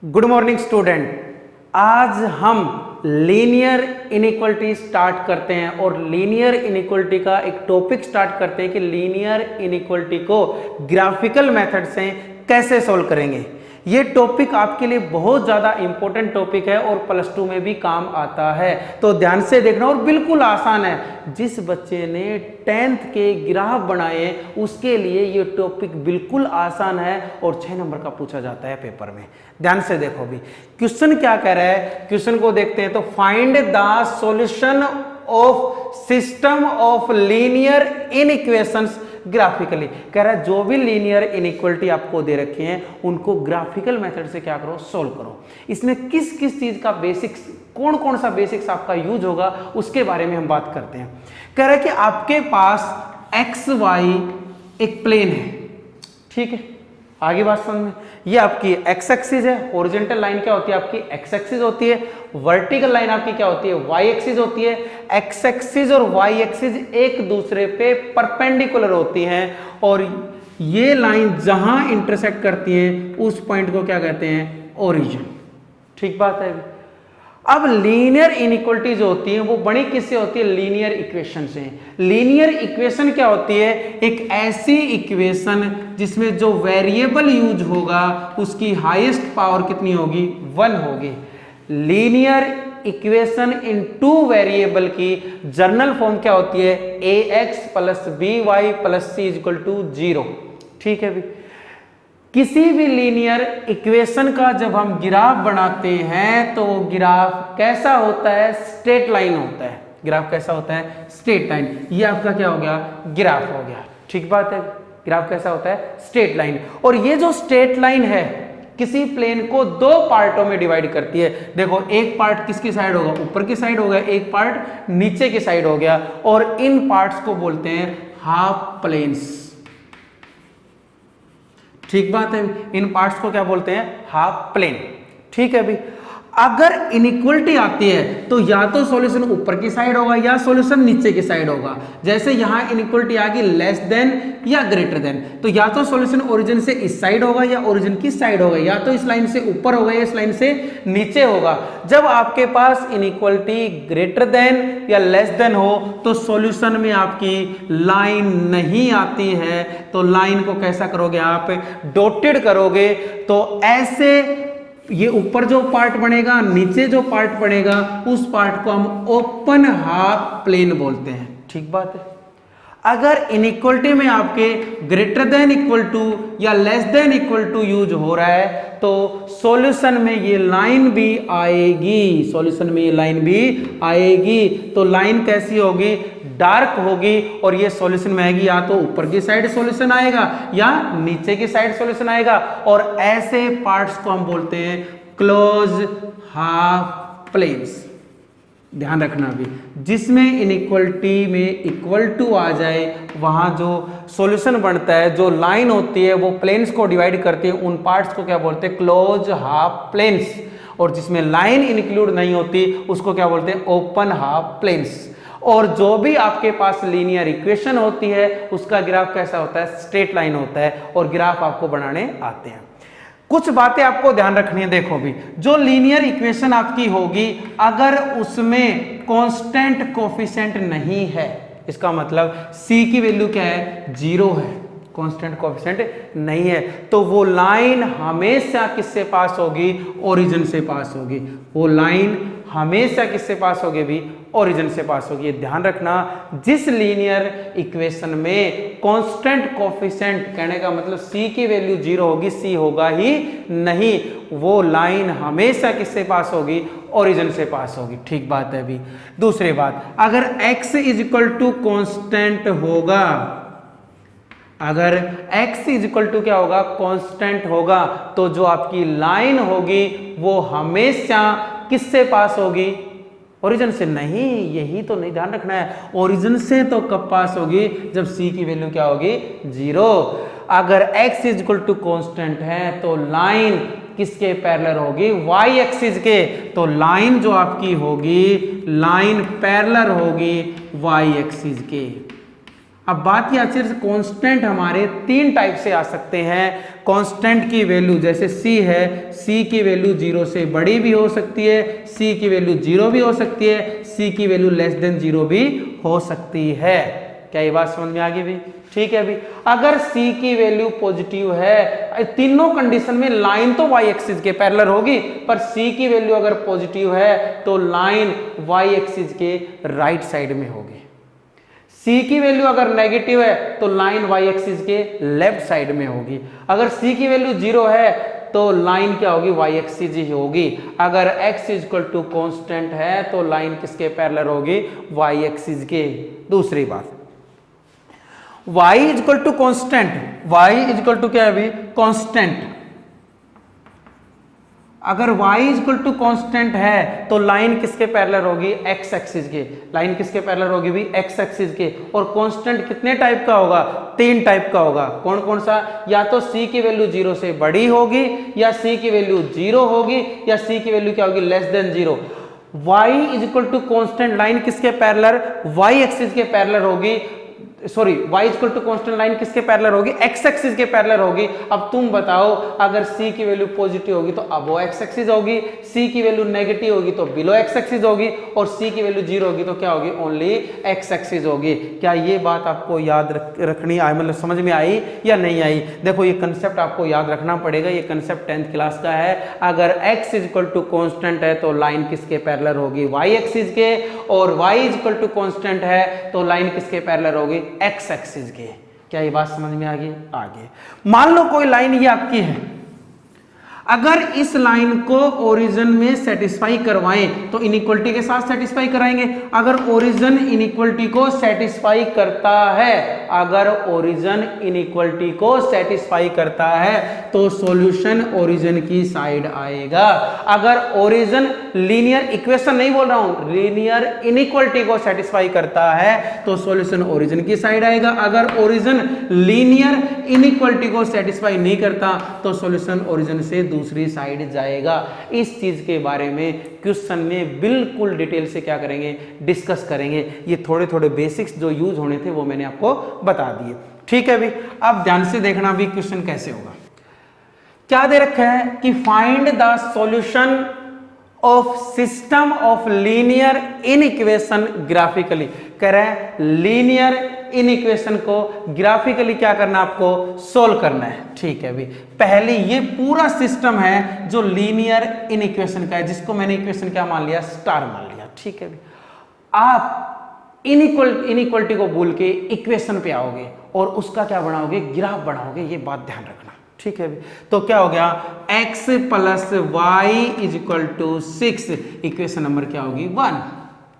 Good morning student. आज हम linear inequality start करते हैं और लीनियर इनइक्वलिटी का एक टॉपिक स्टार्ट करते हैं कि लीनियर इनइक्वलिटी को ग्राफिकल मेथड से कैसे सॉल्व करेंगे। ये टॉपिक आपके लिए बहुत ज़्यादा इंपॉर्टेंट टॉपिक है और +2 में भी काम आता है, तो ध्यान से देखना। और बिल्कुल आसान है, जिस बच्चे ने 10th के ग्राफ बनाए उसके लिए ये टॉपिक बिल्कुल आसान है और 6 नंबर का पूछा जाता है पेपर में। ध्यान से देखो भी क्वेश्चन क्या कह रहा है, क्वेश्चन को देखते हैं। तो find the solution of system of linear inequations graphically. कह रहा है जो भी लीनियर इनइक्वलिटी आपको दे रखे हैं उनको ग्राफिकल मेथड से क्या करो, सोल्व करो। इसमें किस किस चीज का बेसिक्स, कौन कौन सा बेसिक्स आपका यूज होगा उसके बारे में हम बात करते हैं। कह रहा है कि आपके पास एक्स वाई एक प्लेन है, ठीक है। आगे बात समझ में, ये आपकी एक्स एक्सिस है, हॉरिजॉन्टल लाइन क्या होती है आपकी एक्स एक्सिस होती है, वर्टिकल लाइन आपकी क्या होती है वाई एक्सिस होती है। एक्स एक्सिस और वाई एक्सिस एक दूसरे पे परपेंडिकुलर होती हैं और ये लाइन जहां इंटरसेक्ट करती है उस पॉइंट को क्या कहते हैं, ओरिजिन। ठीक बात है। अब लीनियर इनइक्वलिटी जो होती है वो बड़ी किससे होती है, लीनियर इक्वेशन से। लीनियर इक्वेशन क्या होती है, एक ऐसी इक्वेशन जिसमें जो वेरिएबल यूज होगा उसकी हाईएस्ट पावर कितनी होगी, 1 होगी। लीनियर इक्वेशन इन 2 वेरिएबल की जनरल फॉर्म क्या होती है, ax + by + c = 0। ठीक है भी। किसी भी लीनियर इक्वेशन का जब हम ग्राफ बनाते हैं तो ग्राफ कैसा होता है, स्ट्रेट लाइन होता है। ग्राफ कैसा होता है, स्ट्रेट लाइन। ये आपका क्या हो गया, ग्राफ हो गया। ठीक बात है। ग्राफ कैसा होता है, स्ट्रेट लाइन। और ये जो स्ट्रेट लाइन है किसी प्लेन को 2 पार्टों में डिवाइड करती है। देखो एक पार्ट किसकी साइड होगा, ऊपर की साइड हो गया, एक पार्ट नीचे की साइड हो गया। और इन पार्ट्स को बोलते हैं हाफ प्लेन्स। ठीक बात है। इन पार्ट्स को क्या बोलते हैं, हाफ प्लेन। ठीक है भी। अगर इनइक्वलिटी आती है तो या तो सॉल्यूशन ऊपर की साइड होगा या सॉल्यूशन नीचे की साइड होगा। जैसे यहां इनइक्वलिटी आ गई लेस देन या ग्रेटर देन, तो या तो सॉल्यूशन ओरिजिन से इस साइड होगा या ओरिजिन की साइड होगा, या तो इस लाइन से ऊपर होगा या इस लाइन से नीचे होगा। जब आपके पास इनइक्वलिटी ग्रेटर देन या लेस देन हो तो सॉल्यूशन में आपकी लाइन नहीं आती है, तो लाइन को कैसा करोगे आप, डॉटेड करोगे। तो ऐसे ये ऊपर जो पार्ट बनेगा, नीचे जो पार्ट बनेगा, उस पार्ट को हम ओपन हाफ प्लेन बोलते हैं। ठीक बात है। अगर इनइक्वलिटी में आपके ग्रेटर देन इक्वल टू या less than equal to use हो रहा है तो सॉल्यूशन में ये लाइन भी आएगी, सॉल्यूशन में ये लाइन भी आएगी। तो लाइन कैसी होगी, डार्क होगी। और ये सॉल्यूशन में आएगी, या तो ऊपर की साइड सॉल्यूशन आएगा या नीचे की साइड सॉल्यूशन आएगा। और ऐसे पार्ट्स को हम बोलते हैं क्लोज हाफ प्लेन्स। ध्यान रखना भी, जिसमें इनइक्वलिटी में इक्वल टू आ जाए वहां जो सॉल्यूशन बनता है, जो लाइन होती है वो प्लेन्स को डिवाइड करती है, उन पार्ट्स को क्या बोलते हैं, क्लोज हाफ प्लेन्स। और जिसमें लाइन इंक्लूड नहीं होती उसको क्या बोलते हैं, ओपन हाफ प्लेन्स। और जो भी आपके पास लीनियर इक्वेशन होती है उसका ग्राफ कैसा होता है, स्ट्रेट लाइन होता है। और ग्राफ आपको बनाने आते हैं। कुछ बातें आपको ध्यान रखनी है। देखो भी, जो लीनियर इक्वेशन आपकी होगी अगर उसमें कांस्टेंट कोफिशिएंट नहीं है, इसका मतलब c की वैल्यू क्या है, 0 है, कांस्टेंट कोफिशिएंट नहीं है, तो वो लाइन हमेशा किससे पास होगी, ओरिजिन से पास होगी। वो लाइन हमेशा किससे पास होगी भी, ओरिजिन से पास होगी। ये ध्यान रखना, जिस लीनियर इक्वेशन में कांस्टेंट कोफिशिएंट, कहने का मतलब c की वैल्यू 0 होगी, c होगा ही नहीं, वो लाइन हमेशा किससे पास होगी, ओरिजिन से पास होगी। ठीक बात है भी। दूसरी बात, अगर x = कांस्टेंट होगा, अगर x = क्या होगा, कांस्टेंट होगा, तो जो आपकी लाइन होगी वो हमेशा किससे पास होगी, ओरिजिन से नहीं। यही तो नहीं ध्यान रखना है, ओरिजिन से तो कब पास होगी, जब c की वैल्यू क्या होगी, 0। अगर x = कांस्टेंट है तो लाइन किसके पैरेलल होगी, y एक्सिस के। तो लाइन जो आपकी होगी, लाइन पैरेलल होगी y एक्सिस के। अब बात यह आती है कांस्टेंट हमारे तीन टाइप से आ सकते हैं। कांस्टेंट की वैल्यू जैसे c है, c की वैल्यू 0 से बड़ी भी हो सकती है, c की वैल्यू 0 भी हो सकती है, c की वैल्यू लेस देन 0 भी हो सकती है। क्या ये बात समझ में आ गई भी? ठीक है भी। अगर c की वैल्यू पॉजिटिव है, तीनों कंडीशन में लाइन तो y एक्सिस के पैरेलल होगी, पर c की वैल्यू अगर पॉजिटिव है तो लाइन y एक्सिस के राइट साइड में होगी। c की वैल्यू अगर नेगेटिव है तो लाइन y एक्सिस के लेफ्ट साइड में होगी। अगर c की वैल्यू 0 है तो लाइन क्या होगी? y एक्सिस ही होगी। अगर x इक्वल टू कॉन्स्टेंट है तो लाइन किसके पैरेलल होगी? y एक्सिस के। दूसरी बात, y equal to constant, y equal to क्या है अभी? कॉन्स्टेंट। अगर y इक्वल टू कॉन्स्टेंट है तो लाइन किसके पैरेलल होगी? x एक्सिस के। लाइन किसके पैरेलल होगी भी? x एक्सिस के। और कांस्टेंट कितने टाइप का होगा? तीन टाइप का होगा। कौन कौन सा? या तो c की वैल्यू 0 से बड़ी होगी, या c की वैल्यू 0 होगी, या c की वैल्यू क्या होगी? Less than 0। y is equal to constant line किसके पैरेलल? y एक्सिस के पैरेलल होगी। Sorry, y equal to constant line किसके पैरेलल होगी? x एक्सिस के पैरेलल होगी। अब तुम बताओ, अगर c की वैल्यू पॉजिटिव होगी तो अबो x एक्सिस होगी, c की वैल्यू नेगेटिव होगी तो बिलो x एक्सिस होगी, और c की वैल्यू 0 होगी तो क्या होगी? ओनली x एक्सिस होगी। क्या ये बात आपको याद रखनी आई, मतलब समझ में आई या नहीं आई? देखो ये कंसेप्ट आपको याद रखना पड़ेगा। ये कंसेप्ट 10th क्लास का है। अगर x इक्वल टू कांस्टेंट है तो लाइन किसके पैरेलल होगी? y एक्सिस के। और y इक्वल टू कांस्टेंट है तो लाइन किसके पैरेलल होगी? x एक्सिस के। क्या ये बात समझ में आ गई? आगे मान लो कोई लाइन ये आपकी है, अगर इस लाइन को ओरिजिन में सेटिस्फाई करवाएं तो इनइक्वलिटी के साथ सेटिस्फाई कराएंगे। अगर ओरिजिन इनइक्वलिटी को सेटिस्फाई करता है, अगर ओरिजिन इनइक्वलिटी को सेटिस्फाई करता है तो सॉल्यूशन ओरिजिन की साइड आएगा। अगर ओरिजिन लीनियर इक्वेशन नहीं बोल रहा हूं, लीनियर इनइक्वलिटी को सेटिस्फाई करता है तो सॉल्यूशन ओरिजिन की साइड आएगा। अगर ओरिजिन लीनियर इनइक्वलिटी को सेटिस्फाई नहीं करता तो सॉल्यूशन ओरिजिन से दूसरी साइड जाएगा। इस चीज के बारे में क्वेश्चन में बिल्कुल डिटेल से क्या करेंगे? डिस्कस करेंगे। ये थोड़े थोड़े बेसिक्स जो यूज होने थे वो मैंने आपको बता दिए। ठीक है भी। अब ध्यान से देखना भी क्वेश्चन कैसे होगा। क्या दे रखा है कि find the solution of system of linear inequation graphically. कह रहे हैं लीनियर इन इक्वेशन को ग्राफिकली क्या करना? आपको सोल्व करना है। ठीक है भी। पहले ये पूरा सिस्टम है जो लीनियर इन इक्वेशन का है, जिसको मैंने इक्वेशन क्या मान लिया? स्टार मान लिया। ठीक है भी। आप इनइक्वलिटी को भूल के इक्वेशन पे आओगे और उसका क्या बनाओगे? ग्राफ बनाओगे। ये बात ध्यान रखना। ठीक है भी। तो क्या हो गया? x plus y is equal to 6, equation number क्या होगी? 1।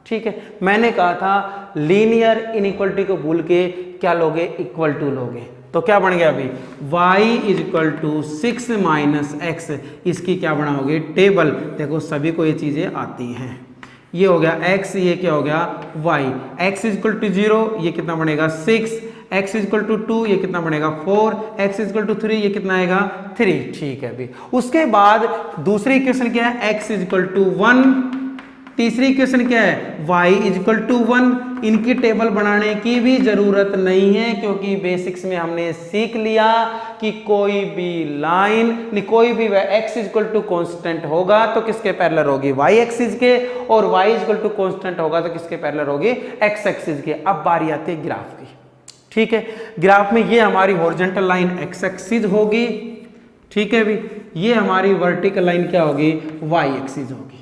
ठीक है। मैंने कहा था लीनियर इनइक्वलिटी को भूल के क्या लोगे? इक्वल टू लोगे। तो क्या बन गया अभी? y is equal to 6 minus x, इसकी क्या बनाओगे? टेबल। देखो सभी को ये चीजें आती हैं। ये हो गया x, ये क्या हो गया? y। x is equal to 0, ये कितना बनेगा? 6। x इज इक्वल टू 2, ये कितना बनेगा? 4। x इज इक्वल टू 3, ये कितना आएगा? 3। ठीक है अभी। उसके बाद दूसरी इक्वेशन क्या है? x is equal to 1। तीसरी इक्वेशन क्या है? y is equal to 1। इनकी टेबल बनाने की भी जरूरत नहीं है, क्योंकि बेसिक्स में हमने सीख लिया कि कोई भी लाइन, कोई भी x is equal to constant होगा तो किसके पैरेलल होगी? y एक्सिस के। और y is equal to constant होगा तो किसके पैरेलल होगी? x एक्सिस के। अब बारी आती है ग्राफ की। ठीक है। ग्राफ में ये हमारी हॉरिजॉन्टल लाइन x एक्सिस होगी। ठीक है भी। ये हमारी वर्टिकल लाइन क्या होगी? y एक्सिस होगी।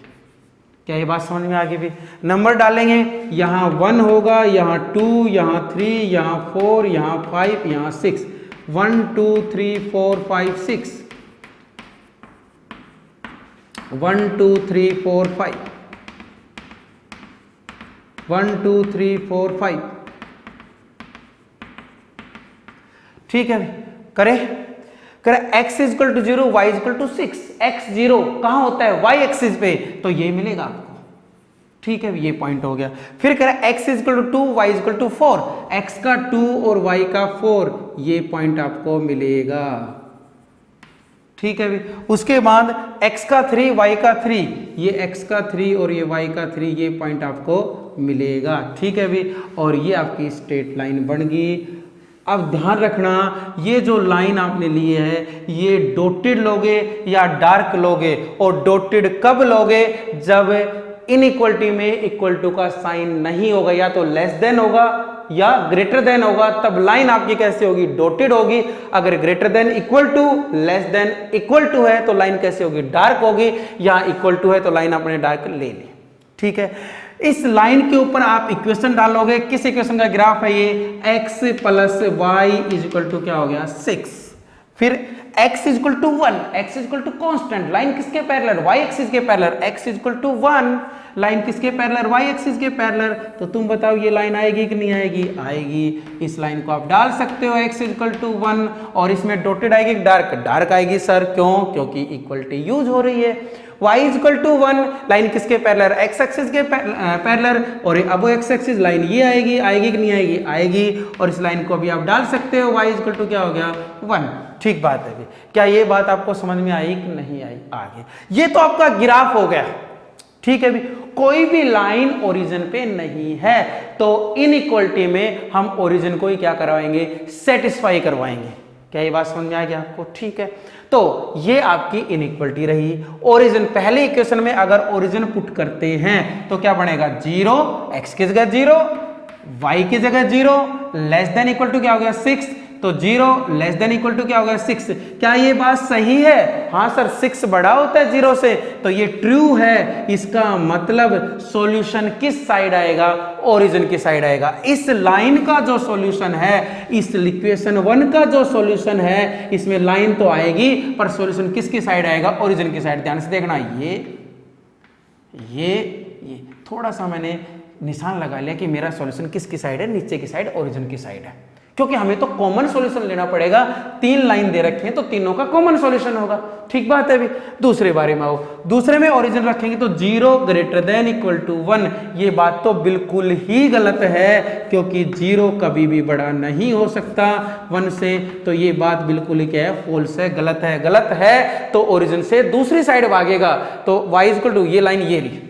क्या ये बात समझ में आ गई भी? नंबर डालेंगे, यहाँ 1 होगा, यहाँ 2, यहाँ 3, यहाँ 4, यहाँ 5, यहाँ 6। 1 2 3 4 5 6। 1 2 3 4 5। 1 2 3 4 5। ठीक है, करे x is equal to 0, y is equal to 6। x 0 कहां होता है? y एक्सिस पे, तो ये मिलेगा आपको। ठीक है, ये पॉइंट हो गया। फिर कह रहा है x is equal to 2, y is equal to 4। x का 2 और y का 4, ये पॉइंट आपको मिलेगा। ठीक है भी। उसके बाद x का 3 y का 3, ये x का 3 और ये y का 3, ये पॉइंट आपको मिलेगा, ठीक है भी। और ये आपकी स्ट्रेट लाइन बन गई। अब ध्यान रखना, ये जो लाइन आपने ली है ये डॉटेड लोगे या डार्क लोगे, और डॉटेड कब लोगे, जब इनइक्वलिटी में इक्वल टू का साइन नहीं होगा, या तो लेस देन होगा या ग्रेटर देन होगा, तब लाइन आपकी कैसे होगी, डॉटेड होगी। अगर greater than equal to, less than equal to है तो लाइन कैसे होगी, डार्क होगी, या इक्वल टू है तो लाइन आपने डार्क ले ली, ठीक है। इस लाइन के ऊपर आप इक्वेशन डालोगे, किस इक्वेशन का ग्राफ है ये, x plus y is equal to क्या हो गया 6, फिर x is equal to 1, x is equal to constant, line किसके पैरेलल, y एक्सिस के parallel, x is equal to 1, line किसके पैरेलल, y एक्सिस के पैरेलल। तो तुम बताओ ये लाइन आएगी कि नहीं आएगी, आएगी। इस लाइन को आप डाल सकते हो, x इज इक्वल टू 1, और इसमें डॉटेड आएगी, डार्क डार्क आएगी सर, क्यों, क्योंकि इक्वलिटी यूज हो रही है। y is equal to 1, line किसके पैरेलल, x एक्सिस के पैरेलल, और अब x एक्सिस लाइन ये आएगी, आएगी कि नहीं आएगी, आएगी। और इस लाइन को अभी आप डाल सकते हो, y इज इक्वल टू क्या हो गया 1, ठीक बात है। क्या ये बात आपको समझ में आई कि नहीं आई, आगे। ये तो आपका ग्राफ हो गया, ठीक है भी। कोई भी लाइन ओरिजिन पे नहीं है तो इनइक्वलिटी में हम ओरिजिन को ही क्या करवाएंगे, सेटिस्फाई करवाएंगे। क्या ये बात समझ में आ गया आपको, ठीक है। तो ये आपकी इनइक्वलिटी रही। ओरिजिन, पहले इक्वेशन में अगर ओरिजिन पुट करते हैं तो क्या बनेगा, 0, x की जगह 0, y की जगह 0, लेस देन इक्वल टू क्या हो गया 6, तो 0 लेस देन इक्वल टू क्या हो गया 6। क्या ये बात सही है, हाँ सर 6 बड़ा होता है 0 से, तो ये ट्रू है। इसका मतलब सॉल्यूशन किस साइड आएगा, ओरिजिन की साइड आएगा। इस लाइन का जो सॉल्यूशन है, इस इक्वेशन 1 का जो सॉल्यूशन है, इसमें लाइन तो आएगी पर सॉल्यूशन किसकी साइड आएगा, ओरिजिन की साइड। ध्यान से देखना, ये थोड़ा सा मैंने निशान लगा लिया कि मेरा सॉल्यूशन किसकी साइड है, नीचे की साइड, ओरिजिन की साइड है, क्योंकि हमें तो कॉमन सॉल्यूशन लेना पड़ेगा। 3 लाइन दे रखे हैं तो तीनों का कॉमन सॉल्यूशन होगा, ठीक बात है। अभी दूसरे बारे में आओ, दूसरे में ओरिजिन रखेंगे तो 0 ग्रेटर देन इक्वल टू 1, ये बात तो बिल्कुल ही गलत है, क्योंकि 0 कभी भी बड़ा नहीं हो सकता 1 से, तो ये बात बिल्कुल ही क्या है, फॉल्स है, गलत है। गलत है तो ओरिजिन से दूसरी साइड भागेगा, तो y इक्वल टू, ये लाइन ये रही,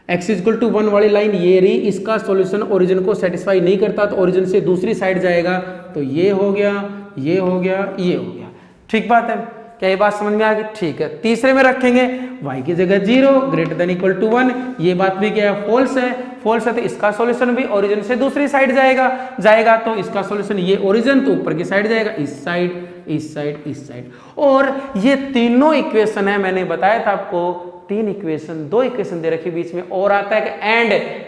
x इक्वल टू 1 वाली लाइन ये रही, इसका सॉल्यूशन ओरिजिन को सेटिस्फाई नहीं करता तो ओरिजिन से दूसरी साइड जाएगा, तो ये हो गया, ये हो गया, ये हो गया, ठीक बात है। क्या ये बात समझ में आ गई, ठीक है। तीसरे में रखेंगे y की जगह 0 ग्रेटर देन इक्वल टू 1, ये बात भी क्या है, फॉल्स है, फॉल्स है, तो इसका सॉल्यूशन भी ओरिजिन से दूसरी साइड जाएगा, तो इसका सॉल्यूशन ये ओरिजिन तो ऊपर की साइड जाएगा, इस साइड, इस साइड, इस साइड। और ये तीनों इक्वेशन है, मैंने बताया था आपको 3 इक्वेशन, 2 इक्वेशन दे रखी, बीच में और आता है कि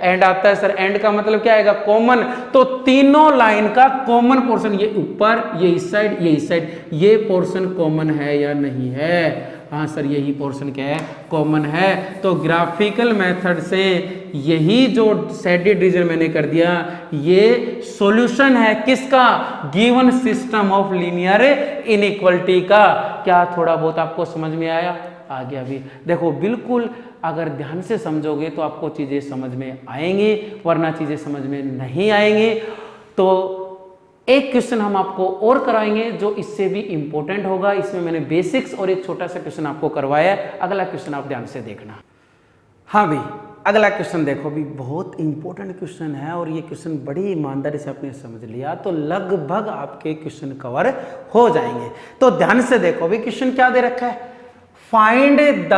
एंड आता है। सर एंड का मतलब क्या आएगा, कॉमन। तो तीनों लाइन का कॉमन पोर्शन, ये ऊपर, ये इस साइड, ये इस साइड, ये पोर्शन कॉमन है या नहीं है, हाँ सर यही पोर्शन क्या है, कॉमन है। तो ग्राफिकल मेथड से यही जो शेडेड रीजन मैंने कर दिया, ये सॉल्यूशन है किसका, given system of linear inequality का। क्या थोड़ा बहुत आपको समझ में आया, आ गया। भी देखो, बिल्कुल अगर ध्यान से समझोगे तो आपको चीजें समझ में आएंगी, वरना चीजें समझ में नहीं आएंगी। तो एक क्वेश्चन हम आपको और कराएंगे जो इससे भी इंपॉर्टेंट होगा। इसमें मैंने बेसिक्स और एक छोटा सा क्वेश्चन आपको करवाया है, अगला क्वेश्चन आप ध्यान से देखना। हाँ भी, अगला क्वेश्चन देखो भी, बहुत इंपॉर्टेंट क्वेश्चन है, और ये क्वेश्चन बड़ी ईमानदारी से आपने समझ लिया तो लगभग आपके क्वेश्चन कवर हो जाएंगे। तो ध्यान से देखो भी, क्वेश्चन क्या दे रखा है, find the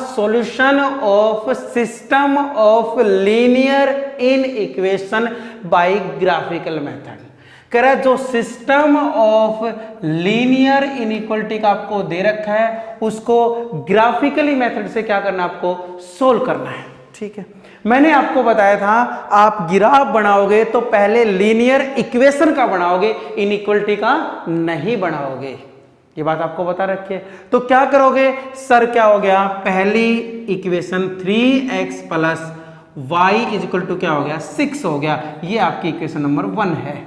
solution of system of linear in equation by graphical method. कह रहा है जो सिस्टम ऑफ लीनियर इनइक्वलिटी का आपको दे रखा है, उसको ग्राफिकली मेथड से क्या करना, आपको सोल्व करना है, ठीक है। मैंने आपको बताया था आप ग्राफ बनाओगे तो पहले लीनियर इक्वेशन का बनाओगे, इनइक्वलिटी का नहीं बनाओगे, ये बात आपको बता रखी है। तो क्या करोगे सर, क्या हो गया, पहली equation 3x plus y is equal to क्या हो गया 6 हो गया, ये आपकी इक्वेशन नंबर 1 है,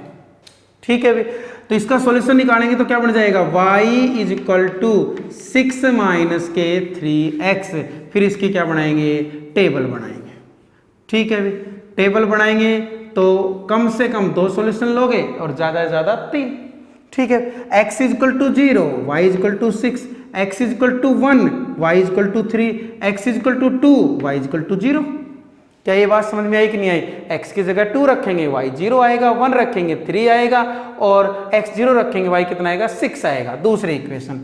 ठीक है भी। तो इसका सॉल्यूशन निकालेंगे तो क्या बन जाएगा, y is equal to 6 minus के 3x, फिर इसकी क्या बनाएंगे, टेबल बनाएंगे, ठीक है भी। टेबल बनाएंगे तो कम से कम 2 सॉल्यूशन लोगे और ज्यादा से ज्यादा 3, ठीक है। x is equal to 0, y is equal to 6, x is equal to 1, y is equal to 3, x is equal to 2, y is equal to 0। क्या ये बात समझ में आई कि नहीं आई? x की जगह 2 रखेंगे y 0 आएगा, 1 रखेंगे 3 आएगा, और x 0 रखेंगे y कितना आएगा? 6 आएगा। दूसरी equation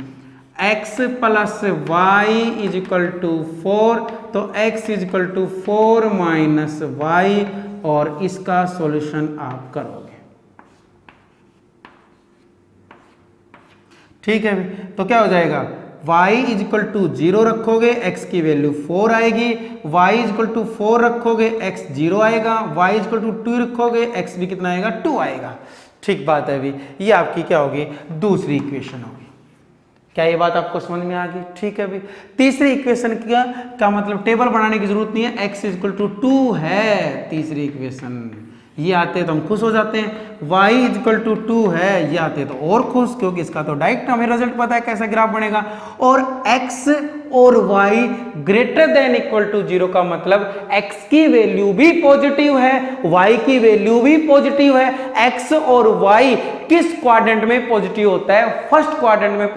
x plus y is equal to 4, तो x is equal to 4 minus y, और इसका सॉल्यूशन आप करोगे। ठीक है, तो क्या हो जाएगा? y इज इक्वल टू 0 रखोगे, x की वैल्यू 4 आएगी, y इज इक्वल टू 4 रखोगे, x 0 आएगा, y इज इक्वल टू 2 रखोगे, x भी कितना आएगा? 2 आएगा। ठीक बात है अभी, ये आपकी क्या होगी? दूसरी इक्वेशन होगी। क्या ये बात आपको समझ में आ गई? ठीक है अभी तीसरी इक्वेशन का मतलब टेबल बनाने की जरूरत नहीं है, x इज इक्वल टू 2 है तीसरी इक्वेशन। ये आते हैं तो हम खुश हो जाते हैं। y इज इक्वल टू 2 है, ये आते हैं तो और खुश, क्योंकि इसका तो डायरेक्ट हमें रिजल्ट पता है कैसा ग्राफ बनेगा। और x और y greater than equal to 0 का मतलब x की वैल्यू भी पॉजिटिव है, y की वैल्यू भी पॉजिटिव है। x और y किस क्वाड्रेंट में पॉजिटिव होता है? फर्स्ट क्वाड्रेंट में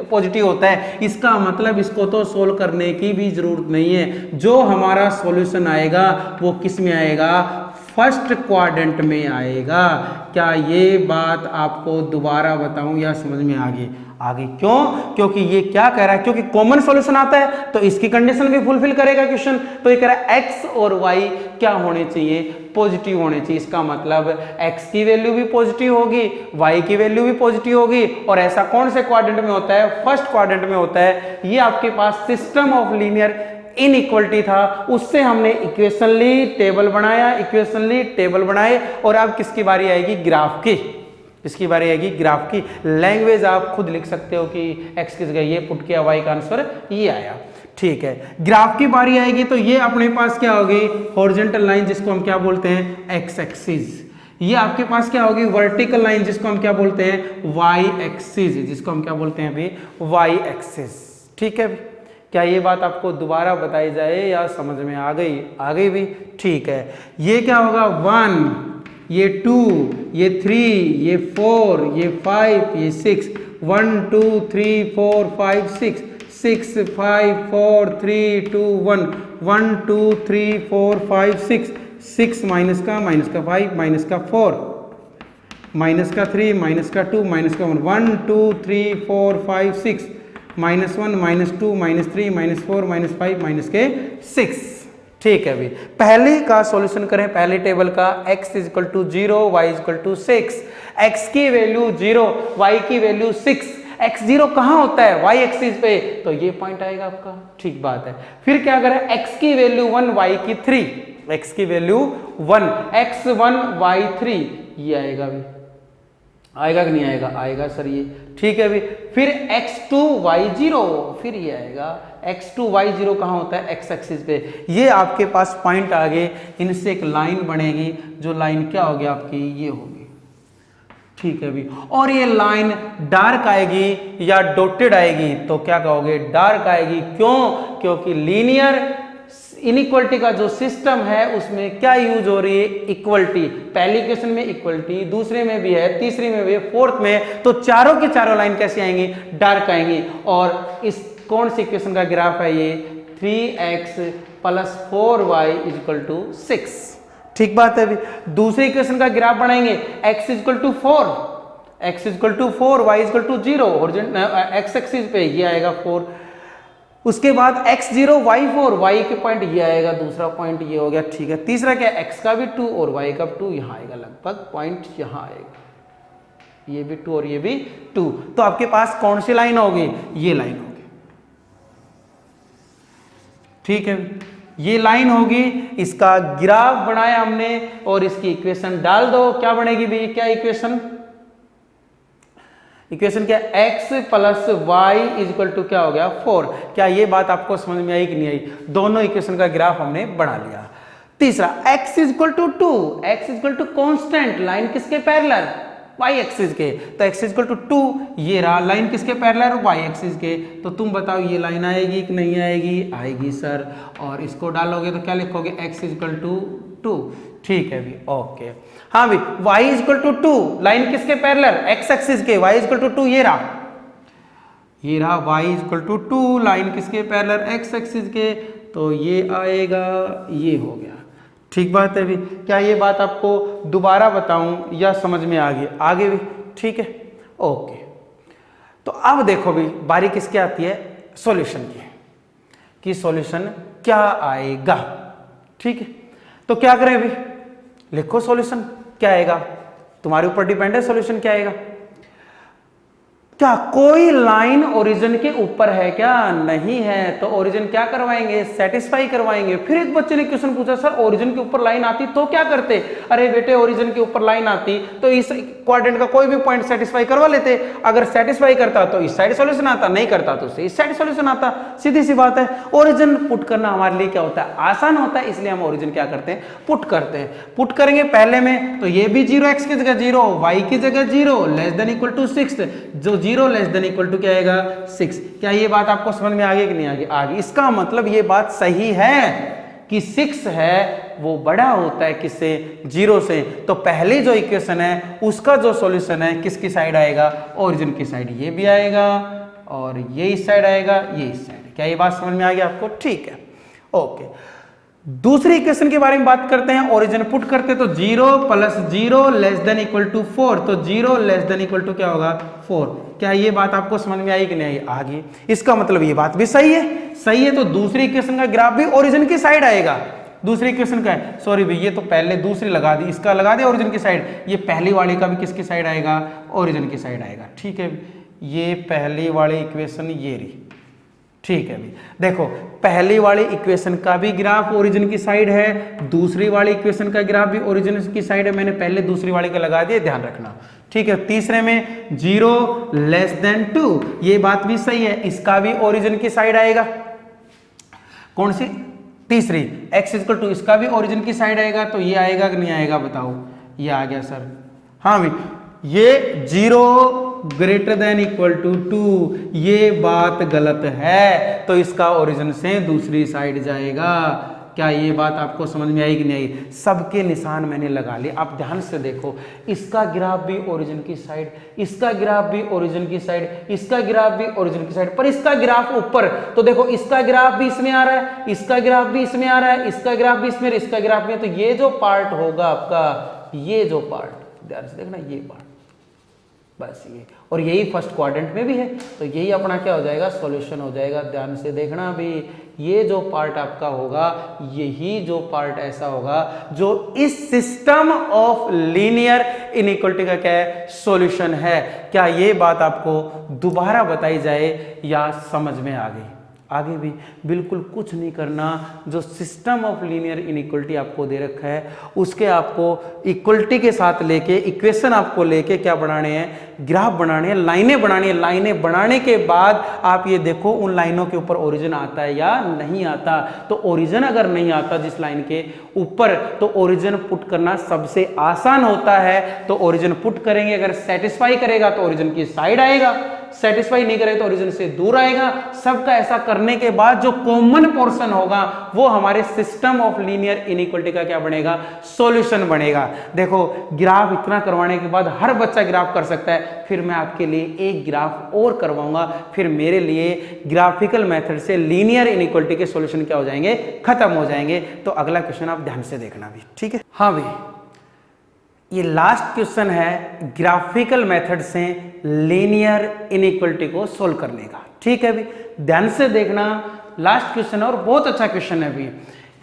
पॉजिटिव होता है। इसका मतलब इसको तो सोल्व करने की भी जरूरत नहीं है, जो हमारा सॉल्यूशन आएगा वो किस में आएगा? फर्स्ट क्वाड्रेंट में आएगा। क्या ये बात आपको दोबारा बताऊं या समझ में आ गई? आगे क्यों? क्योंकि ये क्या कह रहा है, क्योंकि कॉमन सॉल्यूशन आता है तो इसकी कंडीशन भी फुलफिल करेगा क्वेश्चन। तो ये कह रहा है x और y क्या होने चाहिए? पॉजिटिव होने चाहिए। इसका मतलब x की वैल्यू भी पॉजिटिव होगी, y की वैल्यू भी पॉजिटिव होगी। और ऐसा कौन से क्वाड्रेंट में होता है? फर्स्ट क्वाड्रेंट में होता है। ये आपके पास सिस्टम ऑफ लीनियर इनइक्वलिटी था, उससे हमने इक्वेशन ली, टेबल बनाया, इक्वेशन ली, टेबल बनाए, और अब किसकी बारी आएगी? ग्राफ की। इसकी बारी आएगी ग्राफ की। लैंग्वेज आप खुद लिख सकते हो कि x की जगह ये पुट किया, y का आंसर ये आया। ठीक है, ग्राफ की बारी आएगी तो ये अपने पास क्या होगी? हॉरिजॉन्टल लाइन, जिसको हम क्या बोलते हैं? X axis. ये आपके पास क्या होगी? वर्टिकल लाइन, जिसको हम क्या बोलते हैं? वाई एक्सिस, जिसको हम क्या बोलते हैं अभी? Y axis. ठीक है, क्या ये बात आपको दोबारा बताई जाए या समझ में आ गई? आ गई भी? ठीक है, ये क्या होगा? 1, ये 2, ये 3, ये 4, ये 5, ये 6, 1 2 3 4 5 6, 6 5 4 3 2 1, 1 2 3 4 5 6, 6 माइनस का 5 माइनस का 4 माइनस का 3 माइनस का 2 माइनस का 1, 1 2 3 4 5 6, -1 -2 -3 -4 -5 माइनस के 6। ठीक है अभी पहले का सॉल्यूशन करें, पहले टेबल का। x is equal to 0, y is equal to 6, x की वैल्यू 0, y की वैल्यू 6। x0 कहाँ होता है? y एक्सिस पे, तो ये पॉइंट आएगा आपका। ठीक बात है। फिर क्या करें? x की वैल्यू 1, y की 3, x की वैल्यू 1, x1 y3, ये आएगा अभी। आएगा कि नहीं आएगा? आएगा सर ये। ठीक है अभी फिर x2 y0, फिर ये आएगा x2 y0 कहाँ होता है? x एक्सिस पे। ये आपके पास पॉइंट आ गए, इनसे एक लाइन बनेगी, जो लाइन क्या होगी आपकी? ये होगी। ठीक है अभी, और ये लाइन डार्क आएगी या डॉटेड आएगी तो क्या कहोगे? डार्क आएगी। क्यों? क्योंकि लीनियर इनइक्वलिटी का जो सिस्टम है उसमें क्या यूज हो रही है? इक्वलिटी। पहली इक्वेशन में इक्वलिटी, दूसरे में भी है, तीसरी में भी है, फोर्थ में, तो चारों की चारों लाइन कैसी आएंगी? डार्क आएंगी। और इस कौन सी इक्वेशन का ग्राफ है ये? 3x plus 4y is equal to 6। ठीक बात है अभी दूसरी इक्वेशन का ग्राफ बनाएंगे, x is equal to 4, x is equal to 4, y is equal to 0, x axis पे ये आएगा 4। उसके बाद x0 y4, y के पॉइंट ये आएगा, दूसरा पॉइंट ये हो गया। ठीक है, तीसरा क्या? x का भी 2 और y का 2 यहाँ आएगा, लगभग पॉइंट यहाँ आएगा, ये भी 2 और ये भी 2। तो आपके पास कौन सी लाइन होगी? ये लाइन होगी। ठीक है, ये लाइन होगी, इसका ग्राफ बनाया हमने और इसकी इक्वेशन डाल दो। क्या बनेगी भाई? क्या इक्वेशन? इक्वेशन क्या? x plus y is equal to क्या हो गया? 4। क्या ये बात आपको समझ में आई कि नहीं आई? दोनों इक्वेशन का ग्राफ हमने बना लिया। तीसरा x is equal to 2, x is equal to constant, line किसके पैरेलल? y एक्सिस के। तो x इज इक्वल टू 2, ये रहा लाइन किसके पैरेलल? y एक्सिस के। तो तुम बताओ ये लाइन आएगी कि नहीं आएगी? आएगी सर। और इसको डालोगे तो क्या लिखोगे? x is equal to 2। ठीक है भी, ओके। हाँ भी y is equal to 2, line किसके पैरेलल? x एक्सिस के, y इज इक्वल टू 2, ये रहा, ये रहा y इक्वल टू 2, लाइन किसके पैरेलल x एक्सिस के, तो ये आएगा, ये हो गया। ठीक बात है भी, क्या ये बात आपको दोबारा बताऊं या समझ में आ गई आगे भी? ठीक है, ओके। तो अब देखो भी बारी किसकी आती है, सॉल्यूशन की, कि सॉल्यूशन क्या आएगा। ठीक है, तो क्या करें अभी, लिखो सॉल्यूशन क्या आएगा, तुम्हारे ऊपर डिपेंड है सॉल्यूशन क्या आएगा। क्या कोई लाइन ओरिजिन के ऊपर है क्या? नहीं है, तो ओरिजिन क्या करवाएंगे, सेटिस्फाई करवाएंगे। फिर एक बच्चे ने क्वेश्चन पूछा, सर ओरिजिन के ऊपर लाइन आती तो क्या करते? अरे बेटे ओरिजिन के ऊपर लाइन आती तो इस क्वाड्रेंट का कोई भी पॉइंट सेटिस्फाई करवा लेते। अगर सेटिस्फाई करता तो इस साइड सॉल्यूशन आता, नहीं करता तो इस साइड सॉल्यूशन आता। सीधी सी बात है। ओरिजिन पुट करना हमारे लिए क्या होता है, आसान होता है, इसलिए हम ओरिजिन क्या करते हैं, पुट करते हैं। पुट करेंगे पहले में तो ये भी 0 x की जगह 0, y की जगह 0, लेस देन इक्वल टू 6, जो 0 लेस देन इक्वल टू क्या आएगा 6। क्या ये बात आपको समझ में आ गई कि नहीं आ गई? आ गई। इसका मतलब ये बात सही है कि 6 है वो बड़ा होता है किससे, 0 से। तो पहले जो इक्वेशन है उसका जो सॉल्यूशन है किसकी साइड आएगा, ओरिजिन की साइड। ये भी आएगा और ये इस साइड आएगा, ये इस साइड। क्या ये बात समझ में आ गई आपको? ठीक है, ओके। दूसरी इक्वेशन के बारे में बात करते हैं। ओरिजिन पुट करते तो 0 + 0 लेस देन इक्वल टू 4, तो 0 लेस देन इक्वल टू क्या होगा 4। क्या ये बात आपको समझ में आई कि नहीं आई? आ गई। इसका मतलब ये बात भी सही है, सही है। तो दूसरी इक्वेशन का ग्राफ भी ओरिजिन की साइड आएगा। दूसरी इक्वेशन का है, सॉरी भैया, ये तो पहले दूसरी लगा दी, इसका लगा दे ओरिजिन की साइड। ये पहली वाली का भी किसकी साइड आएगा, ओरिजिन की साइड आएगा। ठीक है, ये पहली वाली इक्वेशन ये रही। ठीक है भी, देखो पहली वाली इक्वेशन का भी ग्राफ ओरिजिन की साइड है, दूसरी वाली इक्वेशन का ग्राफ भी ओरिजिन की साइड है। मैंने पहले दूसरी वाली का लगा दिया, ध्यान रखना। ठीक है, तीसरे में 0 लेस देन 2, ये बात भी सही है, इसका भी ओरिजिन की साइड आएगा। कौन सी? तीसरी, x इक्वल टू, इसका भी ओरिजिन की साइड आएगा। तो ये आएगा कि नहीं आएगा बताओ? ये आ गया सर। हाँ भाई, ये 0 ग्रेटर देन इक्वल टू 2, ये बात गलत है, तो इसका ओरिजिन से दूसरी साइड जाएगा। क्या ये बात आपको समझ में आई कि नहीं आई? सबके निशान मैंने लगा लिए। आप ध्यान से देखो, इसका ग्राफ भी ओरिजिन की साइड, इसका ग्राफ भी ओरिजिन की साइड, इसका ग्राफ भी ओरिजिन की साइड, पर इसका ग्राफ ऊपर। तो देखो इसका ग्राफ भी इसमें आ रहा है, इसका ग्राफ भी इसमें आ रहा है, इसका ग्राफ भी इसमें, इसका ग्राफ में। तो ये जो पार्ट होगा आपका, ये जो पार्ट, ध्यान से देखना, ये पार्ट, बस ये, और यही फर्स्ट क्वाड्रेंट में भी है। तो यही अपना क्या हो जाएगा, सॉल्यूशन हो जाएगा। ध्यान से देखना भी, ये जो पार्ट आपका होगा, यही जो पार्ट ऐसा होगा जो इस सिस्टम ऑफ लीनियर इनइक्वालिटी का क्या है, सॉल्यूशन है। क्या ये बात आपको दोबारा बताई जाए या समझ में आ गई? आगे भी बिल्कुल कुछ नहीं करना। जो सिस्टम ऑफ लीनियर इनइक्वालिटी आपको दे रखा है, उसके आपको इक्वलिटी के साथ लेके, इक्वेशन आपको लेके क्या बनाने हैं, ग्राफ बनाने हैं, लाइनें बनानी है। लाइनें बनाने के बाद आप ये देखो उन लाइनों के ऊपर ओरिजिन आता है या नहीं आता। तो ओरिजिन अगर नहीं आता जिस लाइन के ऊपर, तो ओरिजिन पुट करना सबसे आसान होता है। तो ओरिजिन पुट करेंगे, अगर सेटिस्फाई करेगा तो ओरिजिन की साइड आएगा, सेटिस्फाई नहीं करे तो ओरिजिन से दूर आएगा। सबका ऐसा करने के बाद जो कॉमन पोर्शन होगा वो हमारे सिस्टम ऑफ लीनियर इनइक्वालिटी का क्या बनेगा, सॉल्यूशन बनेगा। देखो ग्राफ इतना करवाने के बाद हर बच्चा ग्राफ कर सकता है। फिर मैं आपके लिए एक ग्राफ और करवाऊंगा, फिर मेरे लिए ग्राफिकल मेथड से लीनियर इनइक्वालिटी के सॉल्यूशन क्या हो जाएंगे, खत्म हो जाएंगे। तो अगला क्वेश्चन आप ध्यान से देखना भी, ठीक है। हाँ भाई, ये लास्ट क्वेश्चन है ग्राफिकल मेथड से लीनियर इनइक्वालिटी को सोल्व करने का, ठीक है भी। ध्यान से देखना, लास्ट क्वेश्चन है और बहुत अच्छा क्वेश्चन है भी।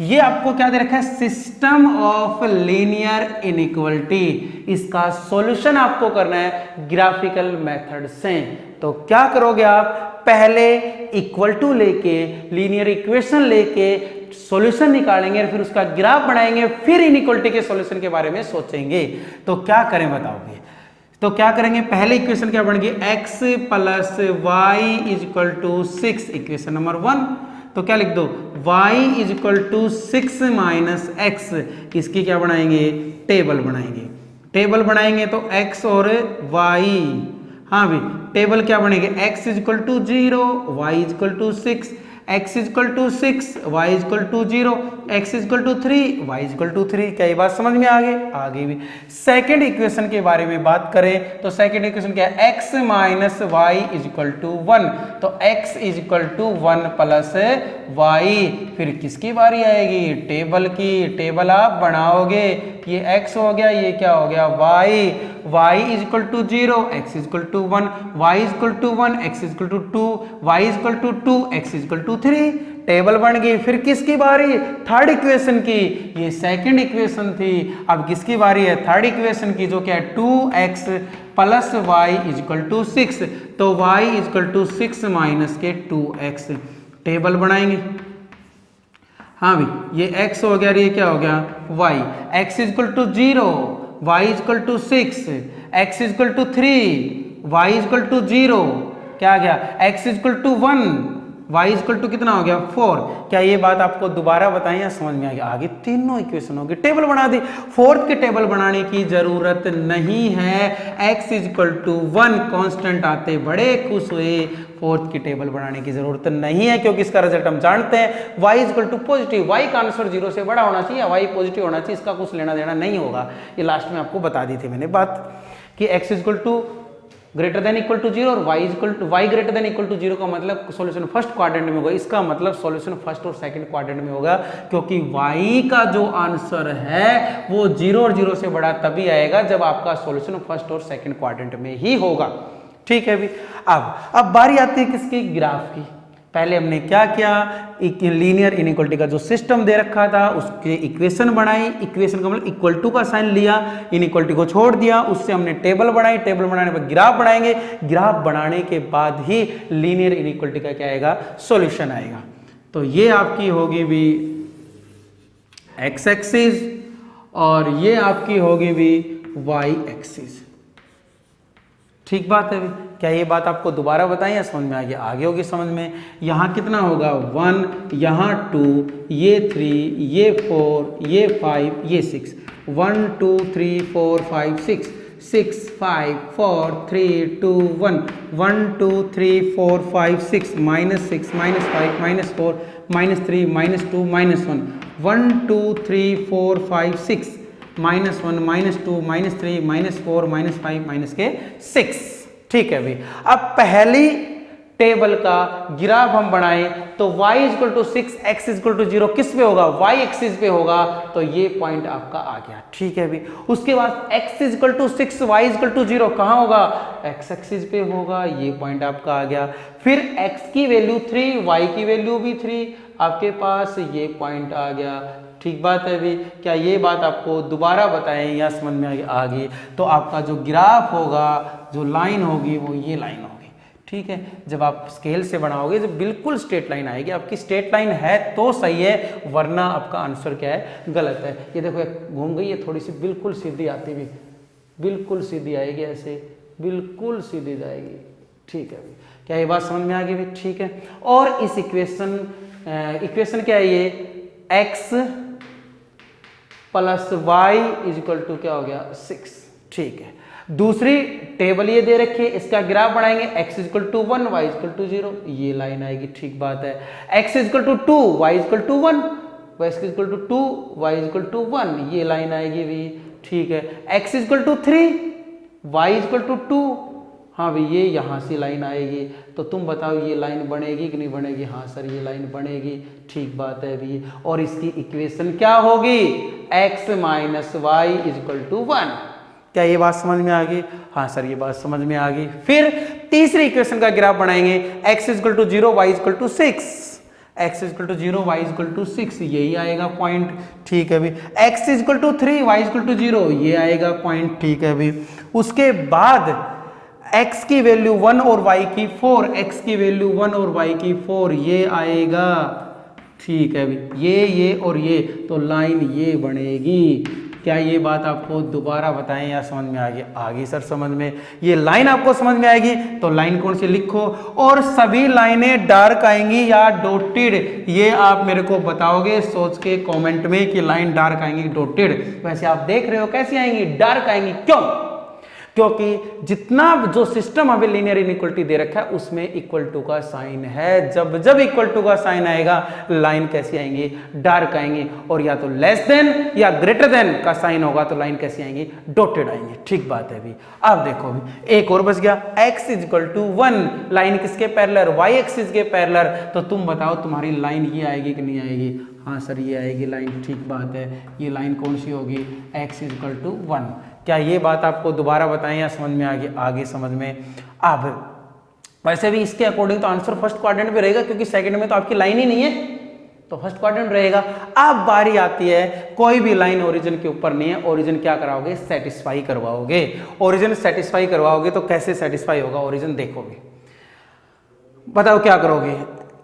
ये आपको क्या दे रखा है, सिस्टम ऑफ लीनियर इनइक्वालिटी, इसका सॉल्यूशन आपको करना है ग्राफिकल मेथड से। तो क्या करोगे आप, पहले इक्वल टू लेके, लीनियर इक्वेशन लेके सॉल्यूशन निकालेंगे, फिर उसका ग्राफ बनाएंगे, फिर इनइक्वालिटी के सॉल्यूशन के बारे में सोचेंगे। तो क्या करें बताओगे? तो क्या करेंगे, पहले इक्वेशन क्या बन गई, x + y = 6, इक्वेशन नंबर 1। तो क्या लिख दो, y = 6 - x, इसकी क्या बनाएंगे, टेबल बनाएंगे। टेबल बनाएंगे तो x और y, हाँ भी टेबल क्या बनेंगे, x = 0, y = 6, x equal to 6, y equal to 0, x equal to 3, y equal to 3। क्या ये बात समझ में आ गई? आगे भी सेकेंड इक्वेशन के बारे में बात करें तो सेकेंड इक्वेशन क्या है? x minus y is equal to 1। तो x is equal to 1 plus y. फिर किसकी बारी आएगी? टेबल की। टेबल आप बनाओगे, ये x हो गया, ये क्या हो गया? y is equal to 0, x is equal to 1, y is equal to 1, x is equal to 2, y is equal to 2, x is equal to 3। Table बन गई। फिर किसकी बारी? थर्ड इक्वेशन की। ये सेकंड इक्वेशन थी, अब किसकी बारी है? थर्ड इक्वेशन की, जो क्या है? 2x plus y is equal to 6। तो y is equal to 6 minus के 2x। टेबल बनाएंगे। हाँ भाई, ये x हो गया, ये क्या हो गया? y। x is equal to 0, y is equal to 6, x is equal to 3, y is equal to 0, क्या आ गया? x is equal to 1, y is equal to कितना हो गया? 4। क्या ये बात आपको दोबारा बताएं या समझ में आ गया? आगे तीनों इक्वेशन होगी, टेबल बना दी। फोर्थ के टेबल बनाने की जरूरत नहीं है। x is equal to 1 constant आते बड़े खुश हुए। फोर्थ की टेबल बनाने की जरूरत नहीं है, क्योंकि इसका रिजल्ट हम जानते हैं। y is equal to positive, y का आंसर 0 से बड़ा होना चाहिए, y पॉजिटिव होना चाहिए, इसका कुछ लेना देना नहीं होगा। ये लास्ट में आपको बता दी थी मैंने बात कि x is equal to greater than equal to 0 और y greater than equal to 0 का मतलब सॉल्यूशन फर्स्ट क्वाड्रेंट में होगा। इसका मतलब सॉल्यूशन फर्स्ट और सेकंड क्वाड्रेंट में होगा, क्योंकि y का जो आंसर है वो 0 और 0 से बड़ा तभी आएगा जब आपका सॉल्यूशन फर्स्ट और सेकंड क्वाड्रेंट में ही होगा। ठीक है भी। अब बारी आती है किसकी? ग्राफ की। पहले हमने क्या किया? लीनियर इनइक्वालिटी का जो सिस्टम दे रखा था उसके इक्वेशन बनाई। इक्वेशन का मतलब इक्वल टू का साइन लिया, इनइक्वालिटी को छोड़ दिया, उससे हमने टेबल बनाई। टेबल बनाने पर ग्राफ बनाएंगे। ग्राफ बनाने के बाद ही लीनियर इनइक्वालिटी का क्या आएगा? सॉल्यूशन आएगा। तो ये आपकी होगी भी x एक्सिस और ये आपकी होगी भी y एक्सिस। ठीक बात है। क्या ये बात आपको दोबारा बताएं या समझ में आ गया? आगे होगी समझ में। यहाँ कितना होगा? 1, यहाँ 2, ये 3, ये 4, ये 5, ये 6। 1 2 3 4 5 6 6 5 4 3 2 1 1 2 3 4 5 6 minus 6 minus 5 minus 4 minus 3 minus 2 minus 1 1 2 3 4 5 6 minus 1 minus 2 minus 3 minus 4 minus 5 minus के 6। ठीक है भाई। अब पहली टेबल का ग्राफ हम बनाएं तो y equal to 6, x equal to 0 किस पे होगा? y एक्सिस पे होगा। तो ये पॉइंट आपका आ गया। ठीक है भी। उसके बाद x equal to 6, y equal to 0 कहाँ होगा? x एक्सिस पे होगा। ये पॉइंट आपका आ गया। फिर x की वैल्यू 3, y की वैल्यू भी 3 आपके पास, ये पॉइंट आ गया। ठीक बात है भी। क्या ये बात आपको दोबारा बताएं या समझ में आ गई? तो आपका जो ग्राफ होगा, जो लाइन होगी वो ये लाइन होगी। ठीक है। जब आप स्केल से बनाओगे जब बिल्कुल स्ट्रेट लाइन आएगी। आपकी स्ट्रेट लाइन है तो सही है, वरना आपका आंसर क्या है? गलत है। ये देखो घूम गई, ये थोड़ी सी बिल्कुल सीधी आती भी, बिल्कुल सीधी आएगी, ऐसे बिल्कुल सीधी जाएगी। ठीक है भी। क्या ये बात समझ में आ गई भी? ठीक है। और इस इक्वेशन क्या है? ये x plus y is equal to क्या हो गया? 6। ठीक है। दूसरी टेबल ये दे रखी है, इसका ग्राफ बनाएंगे। x equal to 1, y equal to 0, ये लाइन आएगी। ठीक बात है। x equal to 2, y equal to 1, x equal to 2, y equal to 1, ये लाइन आएगी भी। ठीक है। x equal to 3, y equal to 2, हाँ भाई ये यहाँ से लाइन आएगी। तो तुम बताओ ये लाइन बनेगी कि नहीं बनेगी? हाँ सर ये लाइन बनेगी। ठीक बात है भी। और इसकी इक्वेशन क्या होगी? x minus y is equal to 1। क्या ये बात समझ में आ गई? हाँ सर ये बात समझ में आ गई। फिर तीसरी इक्वेशन का ग्राफ बनाएंगे। x equal to 0, y equal to 6, x equal to 0, y equal to 6, यही आएगा पॉइंट। ठीक है भी। x equal to 3, y equal to 0, ये आएगा पॉइंट। ठीक है भी। उसके बाद x की वैल्यू 1 और y की 4, x की वैल्यू 1 और y की 4, ये आएगा। ठीक है भी। ये और ये, तो लाइन ये बनेगी। क्या ये बात आपको दोबारा बताएं या समझ में आ गई? आगे सर समझ में। ये लाइन आपको समझ में आएगी तो लाइन कौन सी लिखो, और सभी लाइनें डार्क आएंगी या डॉटेड, ये आप मेरे को बताओगे सोच के कमेंट में कि लाइन डार्क आएंगी डॉटेड। वैसे आप देख रहे हो कैसी आएंगी? डार्क आएंगी। क्यों? क्योंकि जितना जो सिस्टम हमें लीनियर इनइक्वलिटी दे रखा है उसमें इक्वल टू का साइन है। जब जब इक्वल टू का साइन आएगा लाइन कैसी आएंगी, डार्क आएंगी, और या तो लेस देन या ग्रेटर देन का साइन होगा तो लाइन कैसी आएंगी, डॉटेड आएंगी। ठीक बात है अभी। अब देखो अभी एक और बच गया, x is equal to 1, line किसके पैरेलल, y एक्सिस के पैरेलल। तो तुम बताओ तुम्हारी लाइन ये आएगी कि नहीं आएगी? हाँ सर ये आएगी लाइन। ठीक बात है, ये लाइन कौन सी होगी, x इज इक्वल टू 1। क्या ये बात आपको दोबारा बताएं या समझ में आगे समझ में? अब वैसे भी इसके अकॉर्डिंग तो आंसर फर्स्ट क्वाड्रेंट में रहेगा, क्योंकि सेकंड में तो आपकी लाइन ही नहीं है, तो फर्स्ट क्वाड्रेंट रहेगा। अब बारी आती है, कोई भी लाइन ओरिजिन के ऊपर नहीं है, ओरिजिन क्या कराओगे, सेटिस्फाई करवाओगे। ओरिजिन सेटिस्फाई करवाओगे तो कैसे सेटिस्फाई होगा ओरिजिन, देखोगे। बताओ क्या करोगे।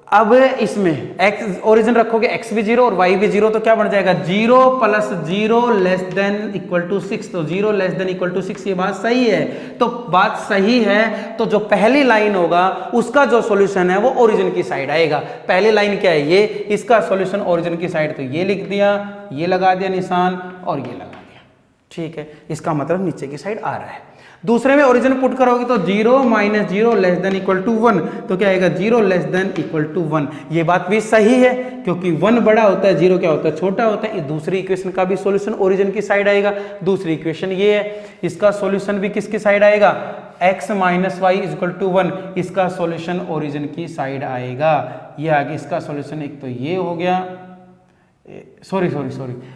अब इसमें x ओरिजिन रखोगे, x भी 0 और y भी 0, तो क्या बन जाएगा, 0 + 0 लेस देन इक्वल टू 6। तो 0 लेस देन इक्वल टू 6, ये बात सही है। तो बात सही है तो जो पहली लाइन होगा उसका जो सॉल्यूशन है वो ओरिजिन की साइड आएगा। पहली लाइन क्या है, ये, इसका सॉल्यूशन ओरिजिन की साइड, तो ये लिख दिया, ये लगा दिया निशान और ये लगा दिया। ठीक है, इसका मतलब नीचे की साइड आ रहा है। दूसरे में ओरिजिन पुट करोगे तो 0 - 0 लेस देन इक्वल टू 1, तो क्या आएगा, 0 लेस देन इक्वल टू 1। ये बात भी सही है, क्योंकि 1 बड़ा होता है, 0 क्या होता है, छोटा होता है। दूसरी इक्वेशन का भी सॉल्यूशन ओरिजिन की साइड आएगा। दूसरी इक्वेशन ये है, इसका सॉल्यूशन भी किसकी साइड आएगा, x - y = 1, इसका सॉल्यूशन ओरिजिन की साइड आएगा। ये आगे इसका सॉल्यूशन, एक तो ये हो गया, सॉरी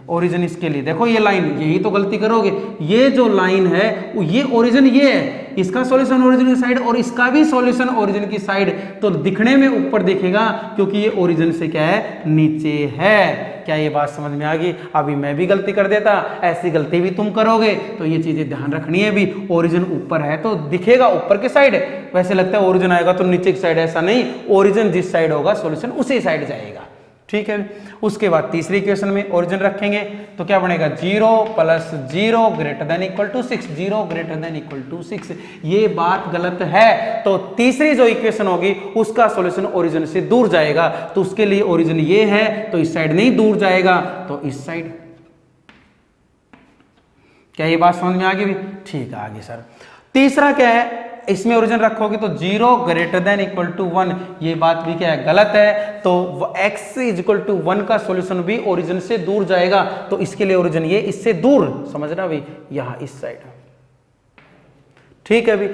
ओरिजिन इसके लिए देखो, ये लाइन, यही तो गलती करोगे, ये जो लाइन है ये ओरिजिन ये है, इसका सॉल्यूशन ओरिजिन की साइड और इसका भी सॉल्यूशन ओरिजिन की साइड, तो दिखने में ऊपर दिखेगा क्योंकि ये ओरिजिन से क्या है, नीचे है। क्या ये बात समझ में आ गई? अभी मैं भी गलती कर देता, ऐसी गलती भी तुम करोगे, तो ये चीजें ध्यान रखनी है भी। ओरिजिन ऊपर है तो दिखेगा ऊपर की साइड, वैसे लगता है ओरिजिन आएगा तो नीचे की साइड, ऐसा नहीं, ओरिजिन जिस साइड होगा सॉल्यूशन उसी साइड जाएगा। ठीक है, उसके बाद तीसरी इक्वेशन में ओरिजिन रखेंगे तो क्या बनेगा, 0 + 0 greater than equal to 6, 0 greater than equal to 6। ये बात गलत है, तो तीसरी जो इक्वेशन होगी उसका सॉल्यूशन ओरिजिन से दूर जाएगा, तो उसके लिए ओरिजिन ये है तो इस साइड नहीं दूर जाएगा, तो इस साइड। क्या ये बात समझ में आ गई भी? ठीक है, आगे सर तीसरा क्या है, इसमें ओरिजिन रखोगे तो 0 ग्रेटर देन इक्वल टू 1, ये बात भी क्या है, गलत है। तो x = 1 का सॉल्यूशन भी ओरिजिन से दूर जाएगा, तो इसके लिए ओरिजिन ये, इससे दूर, समझना भाई, यहां इस साइड। ठीक है भी।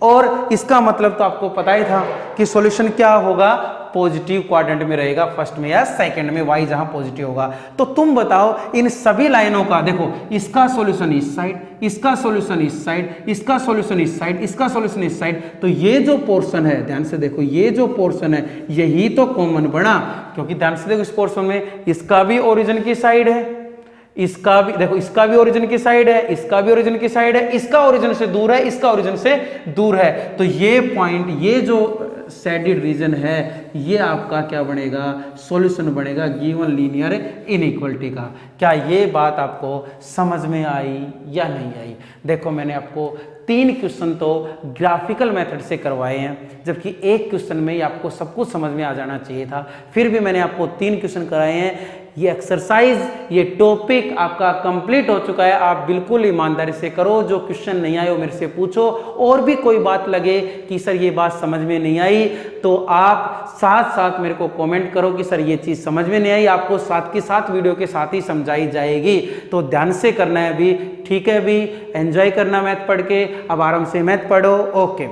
और इसका मतलब तो आपको पता ही था कि सॉल्यूशन क्या होगा, पॉजिटिव क्वाड्रेंट में रहेगा, फर्स्ट में या सेकंड में, y जहां पॉजिटिव होगा। तो तुम बताओ इन सभी लाइनों का, देखो इसका सॉल्यूशन इस साइड, इसका सॉल्यूशन इस साइड, इसका सॉल्यूशन इस साइड, इसका सॉल्यूशन इस साइड, तो ये जो पोर्शन है, ध्यान से देखो, ये जो पोर्शन है यही तो कॉमन बना, क्योंकि ध्यान से देखो इस पोर्शन में इसका भी ओरिजिन की साइड है, इसका भी देखो, इसका भी ओरिजिन की साइड है, इसका भी ओरिजिन की साइड है, इसका ओरिजिन से दूर है, इसका ओरिजिन से दूर है। तो ये पॉइंट, ये जो शेडेड रीजन है, ये आपका क्या बनेगा, सॉल्यूशन बनेगा गिवन लीनियर इनइक्वालिटी का। क्या ये बात आपको समझ में आई या नहीं आई? देखो मैंने आपको 3 क्वेश्चन तो ग्राफिकल मेथड से करवाए हैं, जबकि एक क्वेश्चन में ही आपको सब कुछ समझ में आ जाना चाहिए था, फिर भी मैंने आपको 3 क्वेश्चन कराए हैं। ये एक्सरसाइज, ये टॉपिक आपका कंप्लीट हो चुका है। आप बिल्कुल ईमानदारी से करो, जो क्वेश्चन नहीं आए वो मेरे से पूछो, और भी कोई बात लगे कि सर ये बात समझ में नहीं आई तो आप साथ साथ मेरे को कमेंट करो कि सर ये चीज़ समझ में नहीं आई, आपको साथ के साथ वीडियो के साथ ही समझाई जाएगी। तो ध्यान से करना है भी, ठीक है भी, एंजॉय करना मैथ पढ़ के। अब आराम से मैथ पढ़ो। ओके।